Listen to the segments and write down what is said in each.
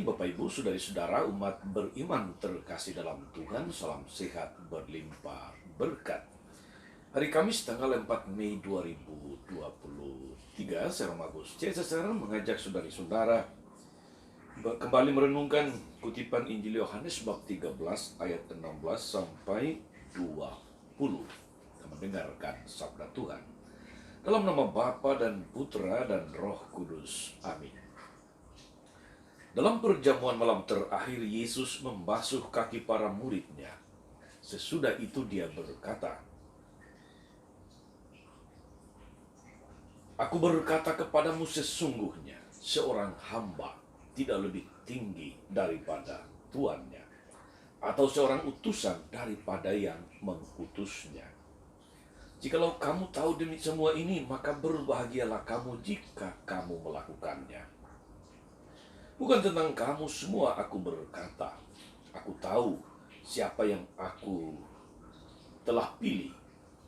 pagi Bapak Ibu, saudara-saudara umat beriman terkasih dalam Tuhan. Salam sehat berlimpah berkat. Hari Kamis tanggal 4 Mei 2023, saya Romagus CSR mengajak saudara-saudara kembali merenungkan kutipan Injil Yohanes bab 13 ayat 16 sampai 20. Kita mendengarkan sabda Tuhan. Dalam nama Bapa dan Putra dan Roh Kudus. Amin. Dalam perjamuan malam terakhir, Yesus membasuh kaki para murid-Nya. Sesudah itu dia berkata, "Aku berkata kepadamu sesungguhnya, seorang hamba tidak lebih tinggi daripada tuannya, atau seorang utusan daripada yang mengutusnya. Jikalau kamu tahu demi semua ini, maka berbahagialah kamu jika kamu melakukannya. Bukan tentang kamu semua aku berkata. Aku tahu siapa yang aku telah pilih.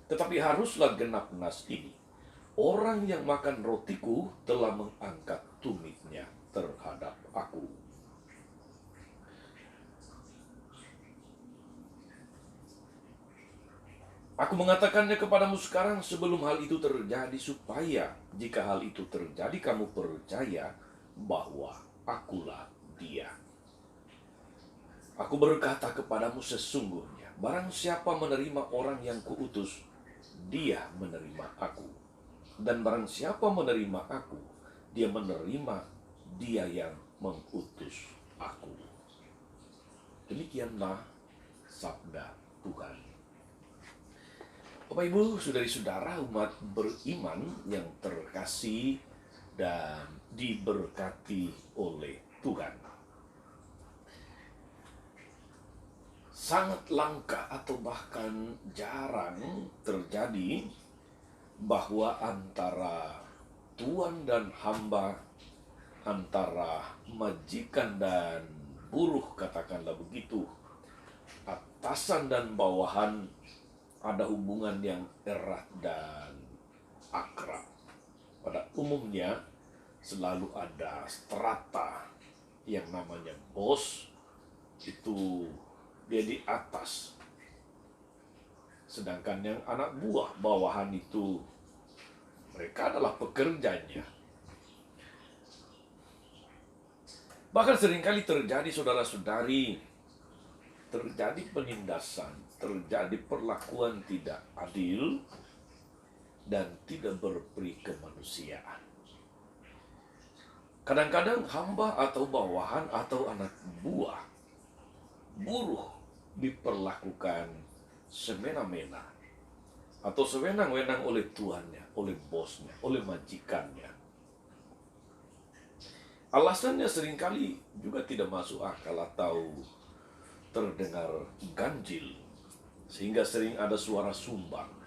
Tetapi haruslah genap nas ini. Orang yang makan rotiku telah mengangkat tumitnya terhadap aku." Aku mengatakannya kepadamu sekarang sebelum hal itu terjadi, supaya jika hal itu terjadi kamu percaya bahwa akulah dia. Aku berkata kepadamu sesungguhnya, barang siapa menerima orang yang kuutus, dia menerima aku. Dan barang siapa menerima aku, dia menerima dia yang mengutus aku. Demikianlah sabda Tuhan. Bapak Ibu, saudari-saudara umat beriman yang terkasih dan diberkati oleh Tuhan. Sangat langka atau bahkan jarang terjadi bahwa antara tuan dan hamba, antara majikan dan buruh, katakanlah begitu, atasan dan bawahan, ada hubungan yang erat dan akrab. Pada umumnya selalu ada strata yang namanya bos, itu dia di atas. Sedangkan yang anak buah bawahan itu mereka adalah pekerjanya. Bahkan seringkali terjadi, saudara-saudari, terjadi penindasan, terjadi perlakuan tidak adil dan tidak berperi kemanusiaan. Kadang-kadang hamba atau bawahan atau anak buah, buruh diperlakukan semena-mena atau sewenang-wenang oleh tuannya, oleh bosnya, oleh majikannya. Alasannya seringkali juga tidak masuk akal atau terdengar ganjil, sehingga sering ada suara sumbang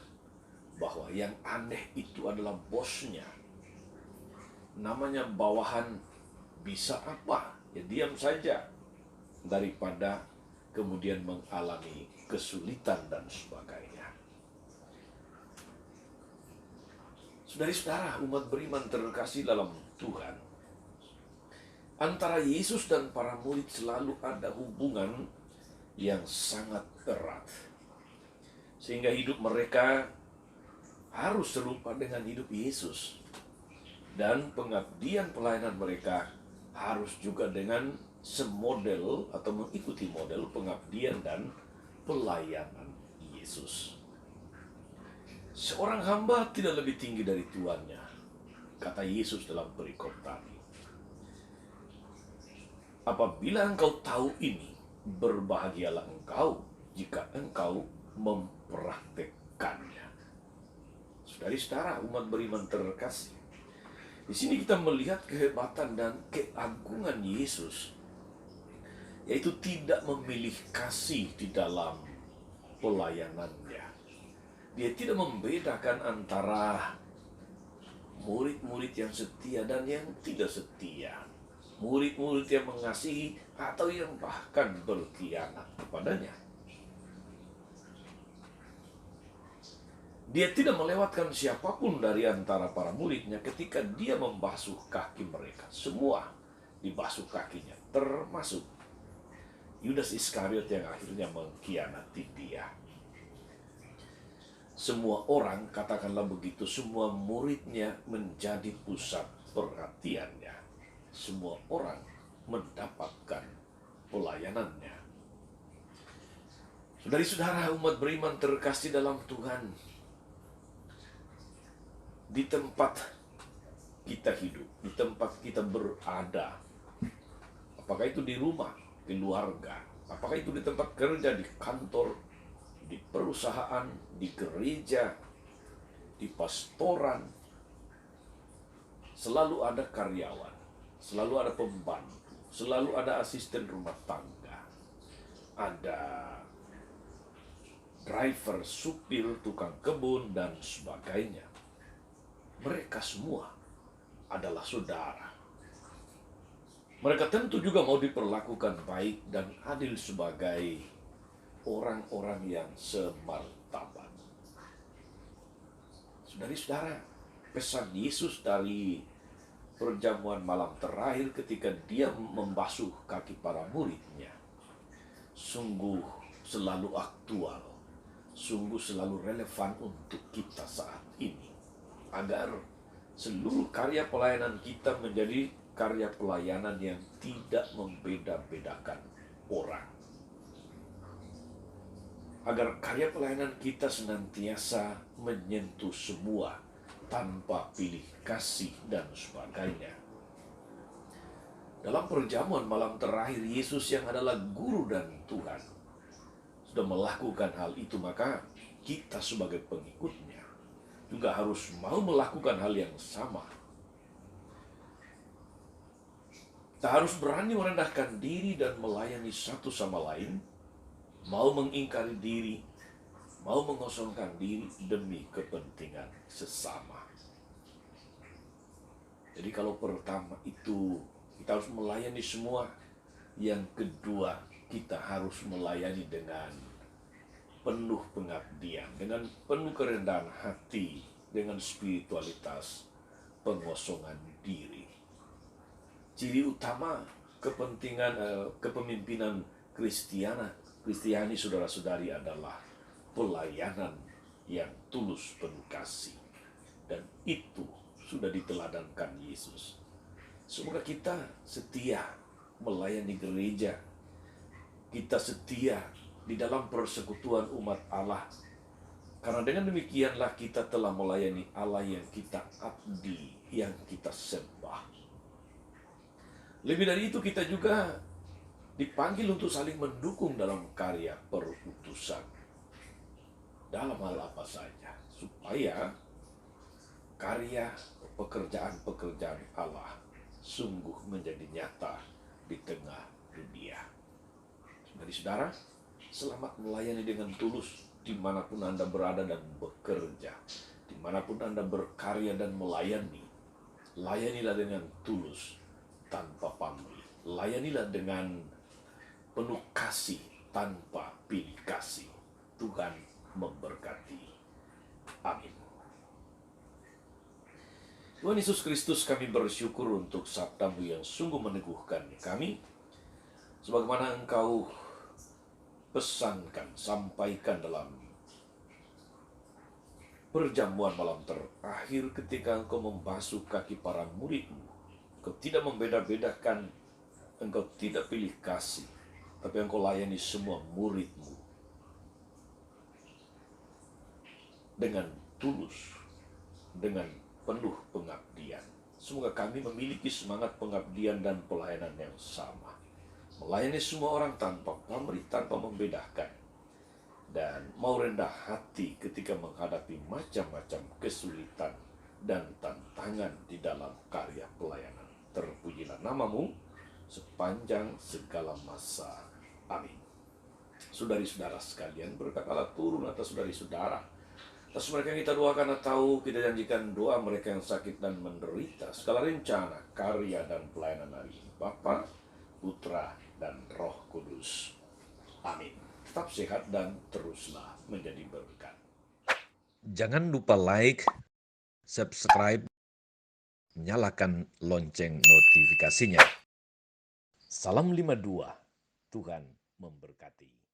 bahwa yang aneh itu adalah bosnya. Namanya bawahan bisa apa? Ya diam saja, daripada kemudian mengalami kesulitan dan sebagainya. Saudari-saudara umat beriman terkasih dalam Tuhan, antara Yesus dan para murid selalu ada hubungan yang sangat erat, sehingga hidup mereka harus serupa dengan hidup Yesus. Dan pengabdian pelayanan mereka harus juga dengan semodel atau mengikuti model pengabdian dan pelayanan Yesus. Seorang hamba tidak lebih tinggi dari tuannya, kata Yesus dalam perikop tadi. Apabila engkau tahu ini, berbahagialah engkau jika engkau mempraktekkannya. Saudari-saudara umat beriman terkasih, di sini kita melihat kehebatan dan keagungan Yesus, yaitu tidak memilih kasih di dalam pelayanannya. Dia tidak membedakan antara murid-murid yang setia dan yang tidak setia, murid-murid yang mengasihi atau yang bahkan berkhianat kepadanya. Dia tidak melewatkan siapapun dari antara para muridnya ketika dia membasuh kaki mereka. Semua dibasuh kakinya, termasuk Yudas Iskariot yang akhirnya mengkhianati dia. Semua orang, katakanlah begitu, semua muridnya menjadi pusat perhatiannya. Semua orang mendapatkan pelayanannya. Saudari-saudara, umat beriman terkasih dalam Tuhan, di tempat kita hidup, di tempat kita berada, apakah itu di rumah, keluarga, apakah itu di tempat kerja, di kantor, di perusahaan, di gereja, di pastoran, selalu ada karyawan, selalu ada pembantu, selalu ada asisten rumah tangga, ada driver, supir, tukang kebun, dan sebagainya. Mereka semua adalah saudara. Mereka tentu juga mau diperlakukan baik dan adil sebagai orang-orang yang semartabat. Saudari-saudara, pesan Yesus dari perjamuan malam terakhir ketika dia membasuh kaki para muridnya sungguh selalu aktual, sungguh selalu relevan untuk kita saat ini, agar seluruh karya pelayanan kita menjadi karya pelayanan yang tidak membeda-bedakan orang. Agar karya pelayanan kita senantiasa menyentuh semua tanpa pilih kasih dan sebagainya. Dalam perjamuan malam terakhir, Yesus yang adalah guru dan Tuhan sudah melakukan hal itu, maka kita sebagai pengikutnya juga harus mau melakukan hal yang sama. Kita harus berani merendahkan diri dan melayani satu sama lain, mau mengingkari diri, mau mengosongkan diri demi kepentingan sesama. Jadi kalau pertama itu kita harus melayani semua, yang kedua kita harus melayani dengan penuh pengabdian, dengan penuh kerendahan hati, dengan spiritualitas pengosongan diri. Ciri utama kepemimpinan Kristiani, saudara-saudari, adalah pelayanan yang tulus penuh kasih. Dan itu sudah diteladankan Yesus. Semoga kita setia melayani gereja, kita setia di dalam persekutuan umat Allah. Karena dengan demikianlah kita telah melayani Allah yang kita abdi, yang kita sembah. Lebih dari itu, kita juga dipanggil untuk saling mendukung dalam karya perutusan. Dalam hal apa saja, supaya karya pekerjaan-pekerjaan Allah sungguh menjadi nyata di tengah dunia. Saudara, selamat melayani dengan tulus dimanapun Anda berada dan bekerja, dimanapun Anda berkarya dan melayani. Layanilah dengan tulus, tanpa pamrih. Layanilah dengan penuh kasih, tanpa pilih kasih. Tuhan memberkati. Amin. Tuhan Yesus Kristus, kami bersyukur untuk sabda-Mu yang sungguh meneguhkan kami. Sebagaimana Engkau pesankan, sampaikan dalam perjamuan malam terakhir ketika Engkau membasuh kaki para murid-Mu. Engkau tidak membeda-bedakan, Engkau tidak pilih kasih, tapi Engkau layani semua murid-Mu dengan tulus, dengan penuh pengabdian. Semoga kami memiliki semangat pengabdian dan pelayanan yang sama. Melayani semua orang tanpa pamrih, tanpa membedakan. Dan mau rendah hati ketika menghadapi macam-macam kesulitan dan tantangan di dalam karya pelayanan. Terpujilah nama-Mu sepanjang segala masa. Amin. Saudari-saudara sekalian, berkat Allah turun atas saudari-saudara, atas mereka yang kita doakan atau kita janjikan doa mereka yang sakit dan menderita, segala rencana, karya, dan pelayanan hari ini, Bapa, Putra, dan Roh Kudus. Amin. Tetap sehat dan teruslah menjadi berkat. Jangan lupa like, subscribe, nyalakan lonceng notifikasinya. Salam 52, Tuhan memberkati.